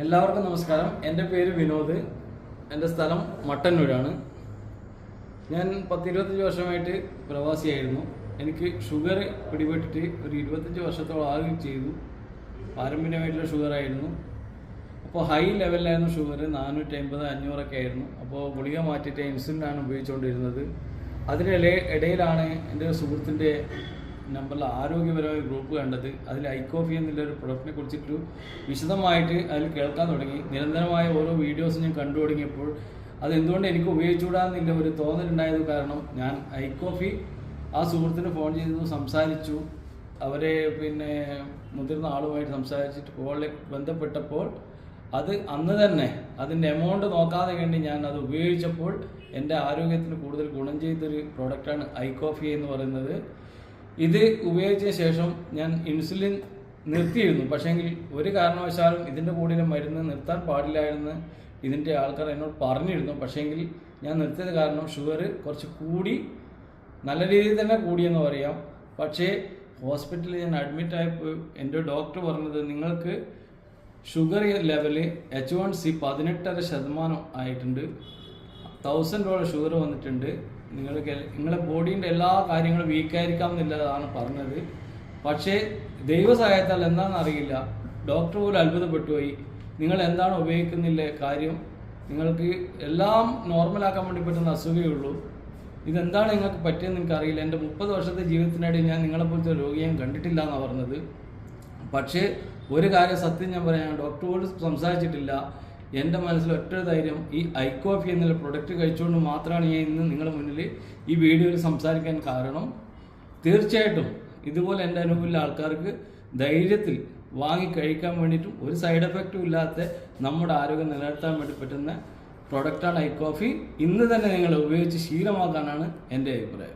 എല്ലാവർക്കും നമസ്കാരം. എൻ്റെ പേര് വിനോദ്. എൻ്റെ സ്ഥലം മട്ടന്നൂരാണ്. ഞാൻ 10-25 വർഷമായിട്ട് പ്രവാസിയായിരുന്നു. എനിക്ക് ഷുഗർ പിടിപെട്ടിട്ട് ഒരു 25 വർഷത്തോളം ആകുകയും ചെയ്തു. പാരമ്പര്യമായിട്ടുള്ള ഷുഗറായിരുന്നു. അപ്പോൾ ഹൈ ലെവലിലായിരുന്നു ഷുഗർ, 450-500 ആയിരുന്നു. അപ്പോൾ ഗുളിക മാറ്റിയിട്ട് ഇൻസുലിനാണ് ഉപയോഗിച്ചുകൊണ്ടിരുന്നത്. ഇടയിലാണ് എൻ്റെ സുഹൃത്തിൻ്റെ നമ്പറിൽ ആരോഗ്യപരമായ ഗ്രൂപ്പ് കണ്ടത്. അതിൽ ഐക്കോഫി എന്നുള്ളൊരു പ്രൊഡക്റ്റിനെ കുറിച്ചിട്ട് വിശദമായിട്ട് അതിൽ കേൾക്കാൻ തുടങ്ങി. നിരന്തരമായ ഓരോ വീഡിയോസ് ഞാൻ കണ്ടു തുടങ്ങിയപ്പോൾ അതെന്തുകൊണ്ട് എനിക്ക് ഉപയോഗിച്ചുകൂടാന്നില്ല ഒരു തോന്നലുണ്ടായത് കാരണം ഞാൻ ഐക്കോഫി ആ സുഹൃത്തിന് ഫോൺ ചെയ്തു, സംസാരിച്ചു. അവരെ മുതിർന്ന ആളുമായിട്ട് സംസാരിച്ചിട്ട് കോളിൽ ബന്ധപ്പെട്ടപ്പോൾ അത് അന്ന് തന്നെ അതിൻ്റെ എമൗണ്ട് നോക്കാതെ വേണ്ടി ഞാൻ അത് ഉപയോഗിച്ചപ്പോൾ എൻ്റെ ആരോഗ്യത്തിന് കൂടുതൽ ഗുണം ചെയ്തൊരു പ്രോഡക്റ്റാണ് ഐക്കോഫി എന്ന് പറയുന്നത്. ഇത് ഉപയോഗിച്ച ശേഷം ഞാൻ ഇൻസുലിൻ നിർത്തിയിരുന്നു. പക്ഷേങ്കിൽ ഒരു കാരണവശാലും ഇതിൻ്റെ കൂടെ മരുന്ന് നിർത്താൻ പാടില്ലായിരുന്നു ഇതിൻ്റെ ആൾക്കാർ എന്നോട് പറഞ്ഞിരുന്നു. പക്ഷേങ്കിൽ ഞാൻ നിർത്തിയത് കാരണം ഷുഗർ കുറച്ച് കൂടി, നല്ല രീതിയിൽ തന്നെ കൂടിയെന്ന് പറയാം. പക്ഷേ ഹോസ്പിറ്റലിൽ ഞാൻ അഡ്മിറ്റായപ്പോൾ എൻ്റെ ഡോക്ടർ പറഞ്ഞത് നിങ്ങൾക്ക് ഷുഗർ ലെവല് H1C 18% ആയിട്ടുണ്ട്, 1000 ഷുഗർ വന്നിട്ടുണ്ട്, നിങ്ങളെ ബോഡീൻ്റെ എല്ലാ കാര്യങ്ങളും വീക്കായിരിക്കാം എന്നുള്ളതാണ് പറഞ്ഞത്. പക്ഷേ ദൈവസഹായത്താൽ എന്താണെന്ന് അറിയില്ല, ഡോക്ടർ പോലും അത്ഭുതപ്പെട്ടു പോയി. നിങ്ങൾ എന്താണ് ഉപയോഗിക്കുന്നില്ല കാര്യം, നിങ്ങൾക്ക് എല്ലാം നോർമലാക്കാൻ വേണ്ടി പറ്റുന്ന അസുഖമേ ഉള്ളൂ, ഇതെന്താണ് നിങ്ങൾക്ക് പറ്റിയെന്ന് എനിക്കറിയില്ല. എൻ്റെ 30 വർഷത്തെ ജീവിതത്തിനിടയിൽ ഞാൻ നിങ്ങളെപ്പോലത്തെ രോഗിയെ കണ്ടിട്ടില്ല എന്നാണ് പറഞ്ഞത്. പക്ഷേ ഒരു കാര്യം സത്യം ഞാൻ പറയാം, ഡോക്ടറോട് സംസാരിച്ചിട്ടില്ല. എൻ്റെ മനസ്സിൽ ഒറ്റ ധൈര്യം, ഈ ഐക്കോഫി എന്നുള്ള പ്രൊഡക്റ്റ് കഴിച്ചുകൊണ്ട് മാത്രമാണ് ഞാൻ ഇന്ന് നിങ്ങളുടെ മുന്നിൽ ഈ വീഡിയോയിൽ സംസാരിക്കാൻ കാരണം. തീർച്ചയായിട്ടും ഇതുപോലെ എൻ്റെ അനുഭവമുള്ള ആൾക്കാർക്ക് ധൈര്യത്തിൽ വാങ്ങി കഴിക്കാൻ വേണ്ടിയിട്ടും ഒരു സൈഡ് എഫക്റ്റും ഇല്ലാത്ത നമ്മുടെ ആരോഗ്യം നിലനിർത്താൻ വേണ്ടി പറ്റുന്ന പ്രൊഡക്റ്റാണ് ഐക്കോഫി. ഇന്ന് തന്നെ നിങ്ങൾ ഉപയോഗിച്ച് ശീലമാക്കാനാണ് എൻ്റെ അഭിപ്രായം.